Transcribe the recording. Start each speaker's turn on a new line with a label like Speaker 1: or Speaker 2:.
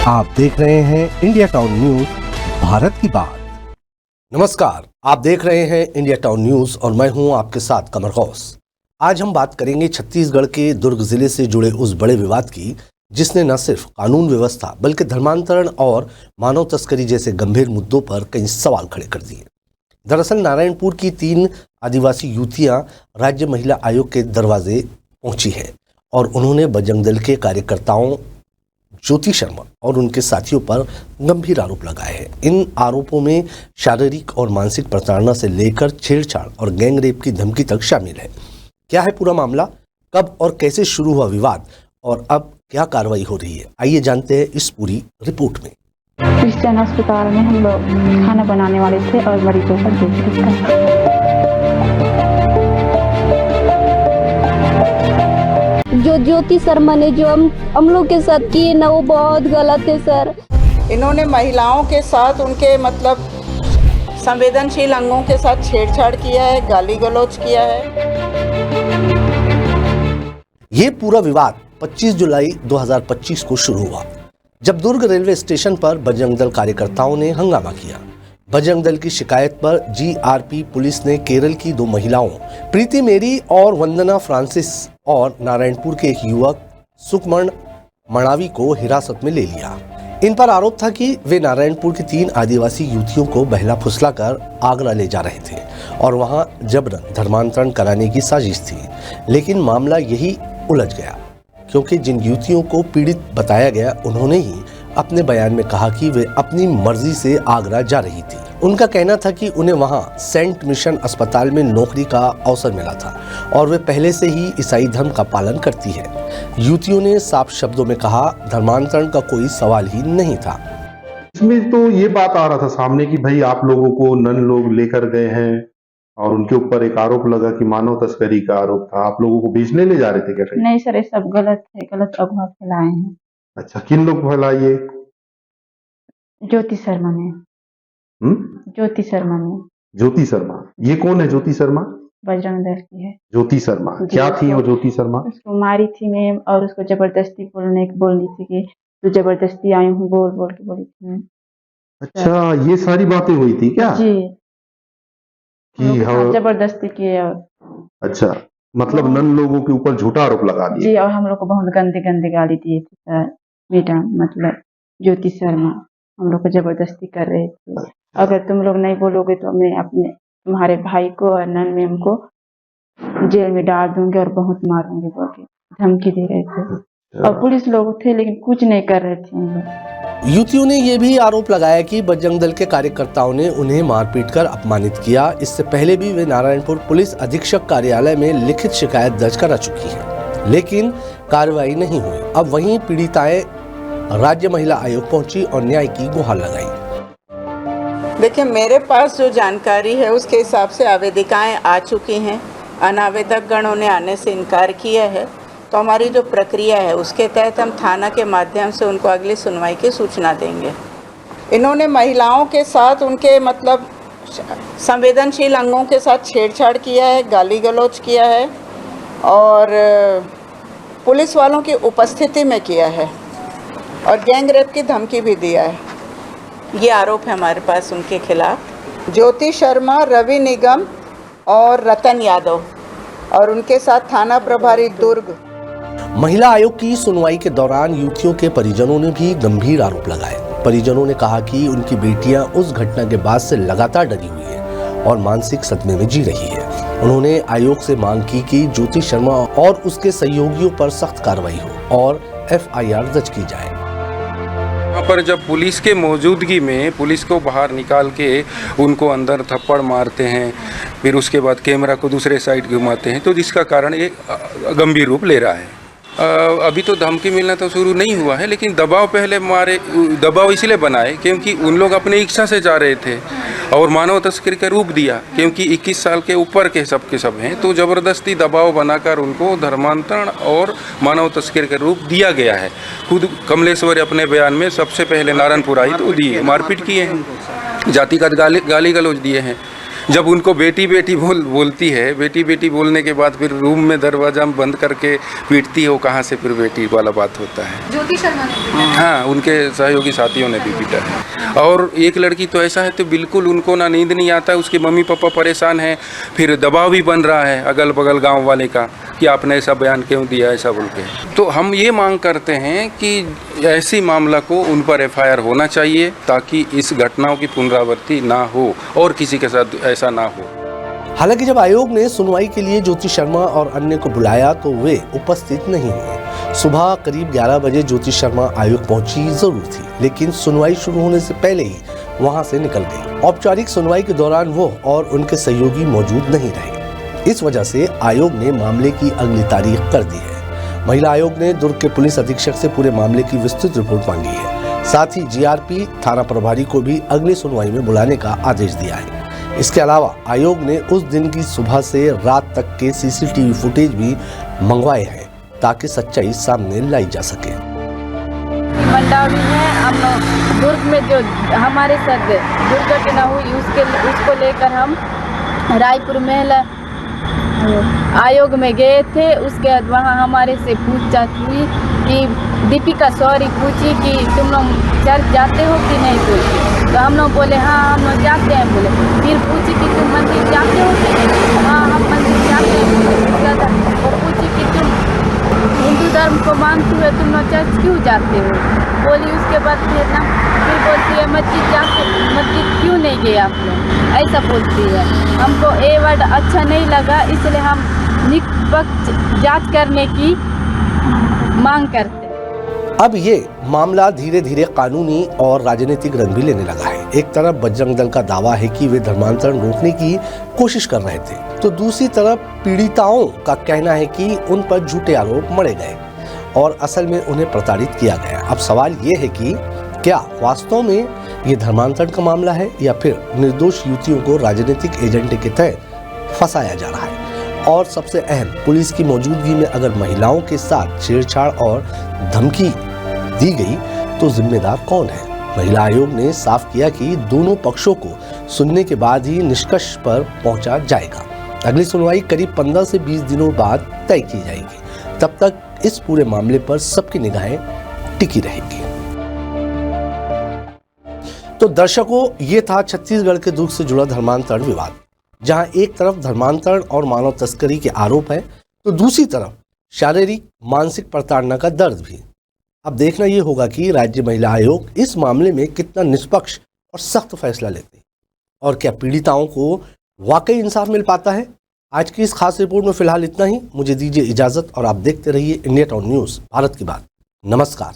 Speaker 1: आप देख रहे हैं इंडिया टाउन न्यूज, भारत की बात। नमस्कार, आप देख रहे हैं इंडिया टाउन न्यूज और मैं हूं आपके साथ कमर गौस। आज हम बात करेंगे छत्तीसगढ़ के दुर्ग जिले से जुड़े उस बड़े विवाद की जिसने न सिर्फ कानून व्यवस्था बल्कि धर्मांतरण और मानव तस्करी जैसे गंभीर मुद्दों पर कई सवाल खड़े कर दिए। दरअसल नारायणपुर की 3 आदिवासी युवतियां राज्य महिला आयोग के दरवाजे पहुंची हैं और उन्होंने बजरंग दल के कार्यकर्ताओं ज्योति शर्मा और उनके साथियों पर गंभीर आरोप लगाए हैं। इन आरोपों में शारीरिक और मानसिक प्रताड़ना से लेकर छेड़छाड़ और गैंग रेप की धमकी तक शामिल है। क्या है पूरा मामला, कब और कैसे शुरू हुआ विवाद और अब क्या कार्रवाई हो रही है, आइए जानते हैं इस पूरी रिपोर्ट में।
Speaker 2: क्रिश्चियन अस्पताल में हम लोग खाना बनाने वाले थे और मरीजों का देखरेख था।
Speaker 3: जो ज्योति शर्मा ने जो हम लोग के साथ किए ना, वो बहुत गलत है सर।
Speaker 4: इन्होंने महिलाओं के साथ उनके संवेदनशील अंगों के साथ छेड़छाड़ किया है, गाली गलौज किया है।
Speaker 1: ये पूरा विवाद 25 जुलाई 2025 को शुरू हुआ जब दुर्ग रेलवे स्टेशन पर बजरंग दल कार्यकर्ताओं ने हंगामा किया। बजरंग दल की शिकायत पर जीआरपी पुलिस ने केरल की 2 महिलाओं प्रीति मेरी और वंदना फ्रांसिस और नारायणपुर के एक युवक सुकमण मणावी को हिरासत में ले लिया। इन पर आरोप था कि वे नारायणपुर की 3 आदिवासी युवतियों को बहला फुसलाकर आगरा ले जा रहे थे और वहां जबरन धर्मांतरण कराने की साजिश थी। लेकिन मामला यही उलझ गया क्योंकि जिन युवतियों को पीड़ित बताया गया उन्होंने ही अपने बयान में कहा कि वे अपनी मर्जी से आगरा जा रही थी। उनका कहना था कि उन्हें वहां सेंट मिशन अस्पताल में नौकरी का अवसर मिला था और वे पहले से ही ईसाई धर्म का पालन करती है। युवतियों ने साफ शब्दों में कहा, धर्मांतरण का कोई सवाल ही नहीं था।
Speaker 5: इसमें तो ये बात आ रहा था सामने कि भाई आप लोगों को नन लोग लेकर गए हैं और उनके ऊपर एक आरोप लगा कि मानव तस्करी का आरोप था। आप लोगों को बेचने ले जा रहे थे क्या?
Speaker 2: नहीं सर, ये सब गलत है, गलत अफवाह फैलाए हैं।
Speaker 5: अच्छा, किन लोग फैलाइए?
Speaker 2: ज्योति शर्मा ने। ज्योति शर्मा ने।
Speaker 5: ज्योति शर्मा, ये कौन है ज्योति शर्मा?
Speaker 2: बजरंग दल की है।
Speaker 5: ज्योति शर्मा क्या थी वो ज्योति शर्मा?
Speaker 2: उसको मारी थी मैम और उसको जबरदस्ती बोली थी कि तू जबरदस्ती आई हूँ बोल के बोली थी मैम।
Speaker 5: अच्छा, ये सारी बातें हुई थी क्या?
Speaker 2: जी,
Speaker 5: कि
Speaker 2: जबरदस्ती किए।
Speaker 5: अच्छा, मतलब नन लोगों के ऊपर झूठा आरोप लगा दिया।
Speaker 2: जी, और हम लोग को बहुत गंदे गाली दिए थे सर। मैडम मतलब ज्योति शर्मा हम लोग को जबरदस्ती कर रहे थे, अगर तुम लोग नहीं बोलोगे तो मैं तुम्हारे भाई को और नन मैम को जेल में डाल दूंगी और बहुत मारूंगी बोल के धमकी दे रहे थे। और पुलिस लोग थे लेकिन कुछ नहीं कर रहे थे हम लोग।
Speaker 1: युवतियों ने यह भी आरोप लगाया कि बजरंग दल के कार्यकर्ताओं ने उन्हें मारपीट कर अपमानित किया। इससे पहले भी वे नारायणपुर पुलिस अधीक्षक कार्यालय में लिखित शिकायत दर्ज करा चुकी है, लेकिन कार्रवाई नहीं हुई। अब वहीं पीड़िताएं राज्य महिला आयोग पहुंची और न्याय की गुहार लगाई।
Speaker 4: देखिए, मेरे पास जो जानकारी है उसके हिसाब से आवेदिकाएं आ चुकी हैं। अनावेदक गणों ने आने से इनकार किया है, तो हमारी जो प्रक्रिया है उसके तहत हम थाना के माध्यम से उनको अगली सुनवाई की सूचना देंगे। इन्होंने महिलाओं के साथ उनके संवेदनशील अंगों के साथ छेड़छाड़ किया है, गाली गलौज किया है और पुलिस वालों की उपस्थिति में किया है और गैंग रेप की धमकी भी दिया है। ये आरोप है हमारे पास उनके खिलाफ। ज्योति शर्मा, रवि निगम और रतन यादव और उनके साथ थाना प्रभारी दुर्ग।
Speaker 1: महिला आयोग की सुनवाई के दौरान युवतियों के परिजनों ने भी गंभीर आरोप लगाए। परिजनों ने कहा कि उनकी बेटियां उस घटना के बाद से लगातार डरी हुई है और मानसिक सदमे में जी रही है। उन्होंने आयोग से मांग की कि ज्योति शर्मा और उसके सहयोगियों पर सख्त कार्रवाई हो और एफआईआर दर्ज की जाए।
Speaker 6: यहाँ पर जब पुलिस के मौजूदगी में पुलिस को बाहर निकाल के उनको अंदर थप्पड़ मारते हैं, फिर उसके बाद कैमरा को दूसरे साइड घुमाते हैं, तो जिसका कारण ये गंभीर रूप ले रहा है। अभी तो धमकी मिलना तो शुरू नहीं हुआ है, लेकिन दबाव इसलिए बनाए क्योंकि उन लोग अपनी इच्छा से जा रहे थे और मानव तस्करी का रूप दिया क्योंकि 21 साल के ऊपर के सब हैं, तो ज़बरदस्ती दबाव बनाकर उनको धर्मांतरण और मानव तस्करी का रूप दिया गया है। खुद कमलेश्वर अपने बयान में सबसे पहले नारायणपुर आई तो दिए मारपीट किए हैं, जातिगत गाली गलौज दिए हैं। जब उनको बेटी बेटी बोलती है, बेटी बेटी बोलने के बाद फिर रूम में दरवाजा बंद करके पीटती है, वो कहाँ से फिर बेटी वाला बात होता है।
Speaker 7: ज्योति शर्मा ने
Speaker 6: हाँ, उनके सहयोगी साथियों ने भी पीटा है। और एक लड़की तो ऐसा है तो बिल्कुल उनको ना नींद नहीं आता है, उसके मम्मी पापा परेशान हैं, फिर दबाव भी बन रहा है अगल बगल गांव वाले का कि आपने ऐसा बयान क्यों दिया, ऐसा बोल के। तो हम ये मांग करते हैं कि ऐसी मामला को उन पर FIR होना चाहिए ताकि इस घटनाओं की पुनरावृत्ति ना हो और किसी के साथ ऐसा ना हो।
Speaker 1: हालांकि जब आयोग ने सुनवाई के लिए ज्योति शर्मा और अन्य को बुलाया तो वे उपस्थित नहीं हुए। सुबह करीब 11 बजे ज्योति शर्मा आयोग पहुंची जरूर थी, लेकिन सुनवाई शुरू होने से पहले ही वहां से निकल गई। औपचारिक सुनवाई के दौरान वो और उनके सहयोगी मौजूद नहीं रहे। इस वजह से आयोग ने मामले की अगली तारीख कर दी है। महिला आयोग ने दुर्ग के पुलिस अधीक्षक से पूरे मामले की विस्तृत रिपोर्ट मांगी है। साथ ही GRP थाना प्रभारी को भी अगली सुनवाई में बुलाने का आदेश दिया है। इसके अलावा आयोग ने उस दिन की सुबह से रात तक के CCTV फुटेज भी मंगवाए हैं ताकि सच्चाई सामने लाई जा सके।
Speaker 2: मंडावी में हम लोग दुर्ग में जो हमारे साथ दुर्घटना हुई उसको लेकर हम रायपुर महिला आयोग में गए थे। उसके बाद वहाँ हमारे से पूछताछ हुई कि दीपिका सॉरी पूछी कि तुम लोग चर्च जाते हो कि नहीं पूछी, तो हम लोग बोले हाँ हम लोग जाते हैं बोले। फिर पूछी कि तुम मंदिर जाते हो कि नहीं, हाँ हम मंदिर जाते हैं। वो पूछी कि तुम हिंदू धर्म को मानती हो, तुम लोग चर्च क्यों जाते हो बोली। उसके बाद फिर बोलती है मस्जिद क्यों नहीं गए आप लोग, ऐसा बोलती है। हमको ये वर्ड अच्छा नहीं लगा, इसलिए हम निष्पक्ष जांच करने की मांग करते हैं।
Speaker 1: अब ये मामला धीरे धीरे कानूनी और राजनीतिक रंग भी लेने लगा है। एक तरफ बजरंग दल का दावा है कि वे धर्मांतरण रोकने की कोशिश कर रहे थे, तो दूसरी तरफ पीड़िताओं का कहना है कि उन पर झूठे आरोप मढ़े गए और असल में उन्हें प्रताड़ित किया गया। अब सवाल ये है कि क्या वास्तव में ये धर्मांतरण का मामला है या फिर निर्दोष युवतियों को राजनीतिक एजेंडे के तहत फंसाया जा रहा है। और सबसे अहम, पुलिस की मौजूदगी में अगर महिलाओं के साथ छेड़छाड़ और धमकी दी गई तो जिम्मेदार कौन है। महिला आयोग ने साफ किया कि दोनों पक्षों को सुनने के बाद ही निष्कर्ष पर पहुंचा जाएगा। अगली सुनवाई करीब 15 से 20 दिनों बाद तय की जाएगी। तब तक इस पूरे मामले पर सबकी निगाहें टिकी रहेगी। तो दर्शकों, ये था छत्तीसगढ़ के दुर्ग से जुड़ा धर्मांतरण विवाद, जहां एक तरफ धर्मांतरण और मानव तस्करी के आरोप है तो दूसरी तरफ शारीरिक मानसिक प्रताड़ना का दर्द भी। अब देखना यह होगा कि राज्य महिला आयोग इस मामले में कितना निष्पक्ष और सख्त फैसला लेते हैं और क्या पीड़िताओं को वाकई इंसाफ मिल पाता है। आज की इस खास रिपोर्ट में फिलहाल इतना ही। मुझे दीजिए इजाजत और आप देखते रहिए इंडिया टाउन न्यूज, भारत की बात। नमस्कार।